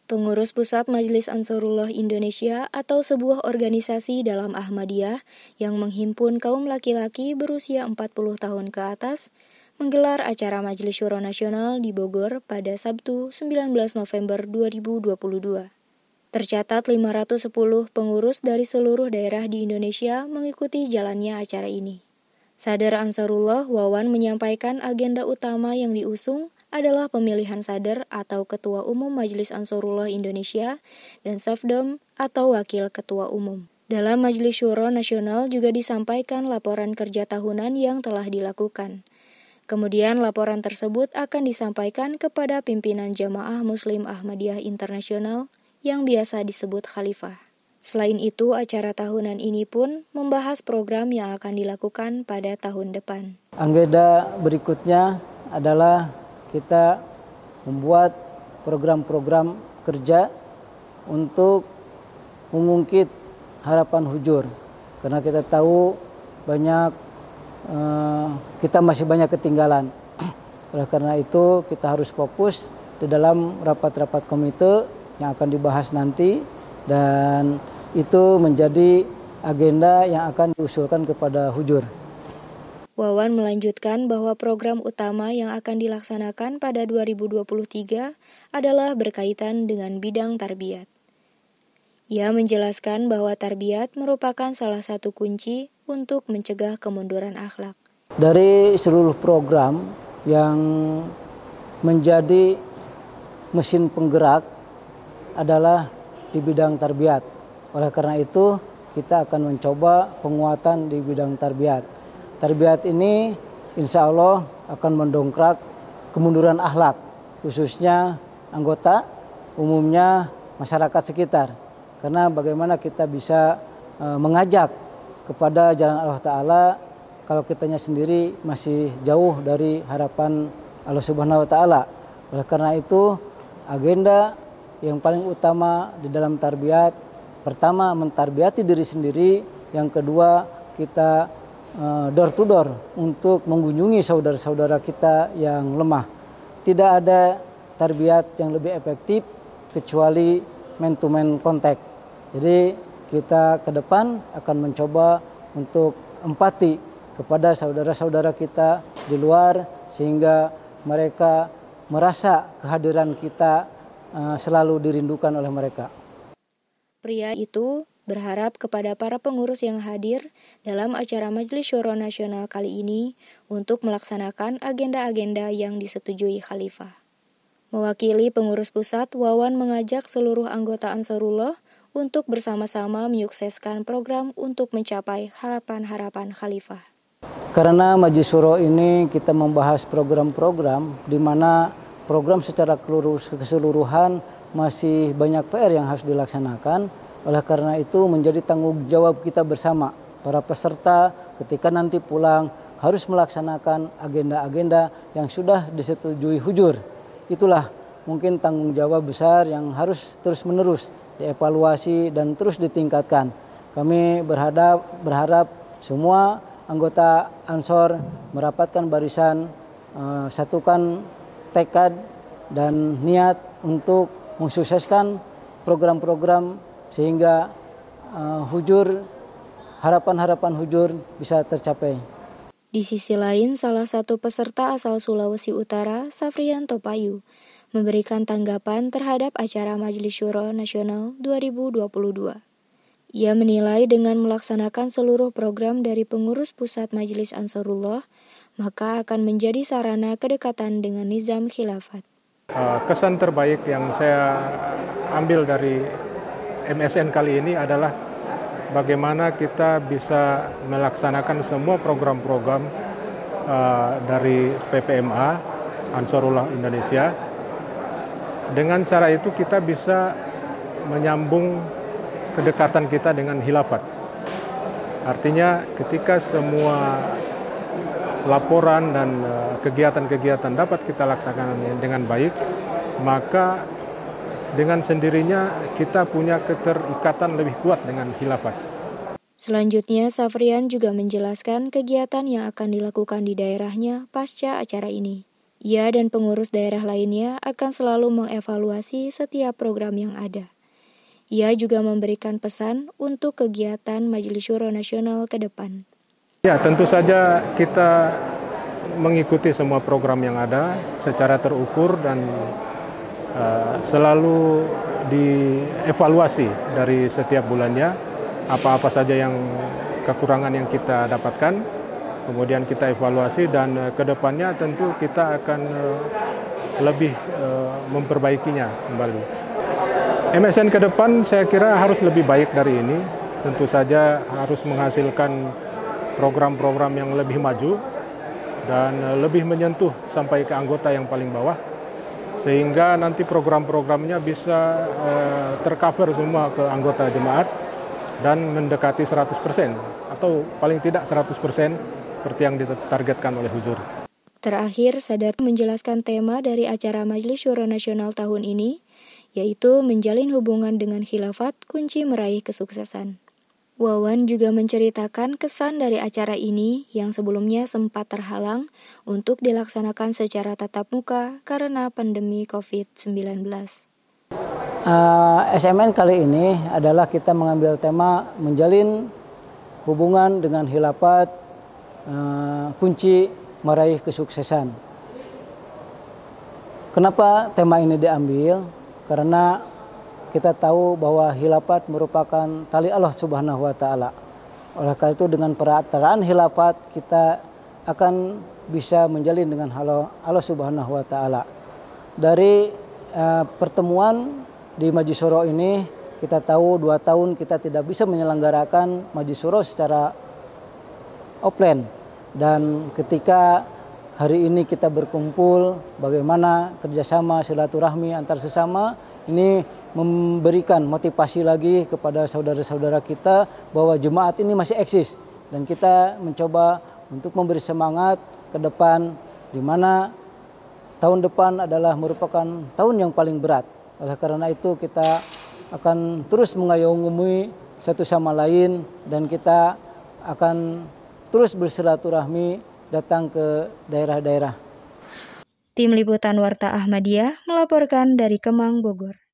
Pengurus Pusat Majelis Ansarullah Indonesia atau sebuah organisasi dalam Ahmadiyah yang menghimpun kaum laki-laki berusia 40 tahun ke atas, menggelar acara Majelis Syuro Nasional di Bogor pada Sabtu 19 November 2022. Tercatat 510 pengurus dari seluruh daerah di Indonesia mengikuti jalannya acara ini. Sadar Ansarullah Wawan menyampaikan agenda utama yang diusung adalah pemilihan sadar atau Ketua Umum Majelis Ansarullah Indonesia dan Safdom atau Wakil Ketua Umum. Dalam Majelis Syuro Nasional juga disampaikan laporan kerja tahunan yang telah dilakukan. Kemudian laporan tersebut akan disampaikan kepada pimpinan Jamaah Muslim Ahmadiyah Internasional yang biasa disebut Khalifah. Selain itu, acara tahunan ini pun membahas program yang akan dilakukan pada tahun depan. Agenda berikutnya adalah kita membuat program-program kerja untuk mengungkit harapan hujur. Karena kita tahu kita masih banyak ketinggalan. Oleh karena itu kita harus fokus di dalam rapat-rapat komite yang akan dibahas nanti, dan itu menjadi agenda yang akan diusulkan kepada hujur. Wawan melanjutkan bahwa program utama yang akan dilaksanakan pada 2023 adalah berkaitan dengan bidang tarbiyat. Ia menjelaskan bahwa tarbiyat merupakan salah satu kunci untuk mencegah kemunduran akhlak. Dari seluruh program yang menjadi mesin penggerak adalah di bidang tarbiyat. Oleh karena itu, kita akan mencoba penguatan di bidang tarbiyat. Tarbiyat ini insya Allah akan mendongkrak kemunduran akhlak, khususnya anggota, umumnya masyarakat sekitar. Karena bagaimana kita bisa mengajak kepada jalan Allah Ta'ala kalau kitanya sendiri masih jauh dari harapan Allah Subhanahu Wa Ta'ala. Oleh karena itu, agenda yang paling utama di dalam tarbiyat, pertama mentarbiyati diri sendiri, yang kedua kita door to door untuk mengunjungi saudara-saudara kita yang lemah. Tidak ada tarbiyat yang lebih efektif kecuali man-to-man contact. Jadi kita ke depan akan mencoba untuk empati kepada saudara-saudara kita di luar, sehingga mereka merasa kehadiran kita selalu dirindukan oleh mereka. Pria itu berharap kepada para pengurus yang hadir dalam acara Majelis Syuro Nasional kali ini untuk melaksanakan agenda-agenda yang disetujui Khalifah. Mewakili pengurus pusat, Wawan mengajak seluruh anggota Ansarullah untuk bersama-sama menyukseskan program untuk mencapai harapan-harapan Khalifah. Karena Majelis Syuro ini kita membahas program-program di mana program secara keseluruhan masih banyak PR yang harus dilaksanakan. Oleh karena itu menjadi tanggung jawab kita bersama, para peserta ketika nanti pulang harus melaksanakan agenda-agenda yang sudah disetujui hujur. Itulah mungkin tanggung jawab besar yang harus terus-menerus dievaluasi dan terus ditingkatkan. Kami berharap semua anggota Ansor merapatkan barisan, satukan tekad dan niat untuk mensukseskan program-program sehingga harapan-harapan hujur bisa tercapai. Di sisi lain, salah satu peserta asal Sulawesi Utara, Safrian Topayu, memberikan tanggapan terhadap acara Majelis Syuro Nasional 2022. Ia menilai dengan melaksanakan seluruh program dari pengurus pusat Majelis Ansarullah, maka akan menjadi sarana kedekatan dengan nizam khilafat. Kesan terbaik yang saya ambil dari MSN kali ini adalah bagaimana kita bisa melaksanakan semua program-program dari PPMA Ansarullah Indonesia. Dengan cara itu kita bisa menyambung kedekatan kita dengan khilafat. Artinya ketika semua laporan dan kegiatan-kegiatan dapat kita laksanakan dengan baik, maka dengan sendirinya kita punya keterikatan lebih kuat dengan khilafat. Selanjutnya, Safrian juga menjelaskan kegiatan yang akan dilakukan di daerahnya pasca acara ini. Ia dan pengurus daerah lainnya akan selalu mengevaluasi setiap program yang ada. Ia juga memberikan pesan untuk kegiatan Majelis Syuro Nasional ke depan. Ya, tentu saja kita mengikuti semua program yang ada secara terukur dan selalu dievaluasi dari setiap bulannya, apa-apa saja yang kekurangan yang kita dapatkan. Kemudian kita evaluasi dan ke depannya tentu kita akan lebih memperbaikinya kembali. MSN ke depan saya kira harus lebih baik dari ini. Tentu saja harus menghasilkan program-program yang lebih maju dan lebih menyentuh sampai ke anggota yang paling bawah. Sehingga nanti program-programnya bisa tercover semua ke anggota jemaat dan mendekati 100% atau paling tidak 100%. Seperti yang ditargetkan oleh Huzur. Terakhir, Sadat menjelaskan tema dari acara Majelis Syuro Nasional tahun ini, yaitu menjalin hubungan dengan khilafat kunci meraih kesuksesan. Wawan juga menceritakan kesan dari acara ini yang sebelumnya sempat terhalang untuk dilaksanakan secara tatap muka karena pandemi COVID-19. SMN kali ini adalah kita mengambil tema menjalin hubungan dengan khilafat kunci meraih kesuksesan. Kenapa tema ini diambil? Karena kita tahu bahwa khilafat merupakan tali Allah Subhanahu wa taala. Oleh karena itu dengan perantaraan khilafat kita akan bisa menjalin dengan Allah Subhanahu wa taala. Dari pertemuan di Majelis Syuro ini kita tahu 2 tahun kita tidak bisa menyelenggarakan Majelis Syuro secara offline. Dan ketika hari ini kita berkumpul, bagaimana kerjasama silaturahmi antar sesama ini memberikan motivasi lagi kepada saudara-saudara kita bahwa jemaat ini masih eksis dan kita mencoba untuk memberi semangat ke depan, di mana tahun depan adalah merupakan tahun yang paling berat. Oleh karena itu kita akan terus mengayomi satu sama lain dan kita akan terus bersilaturahmi datang ke daerah-daerah. Tim Liputan Warta Ahmadiyah melaporkan dari Kemang, Bogor.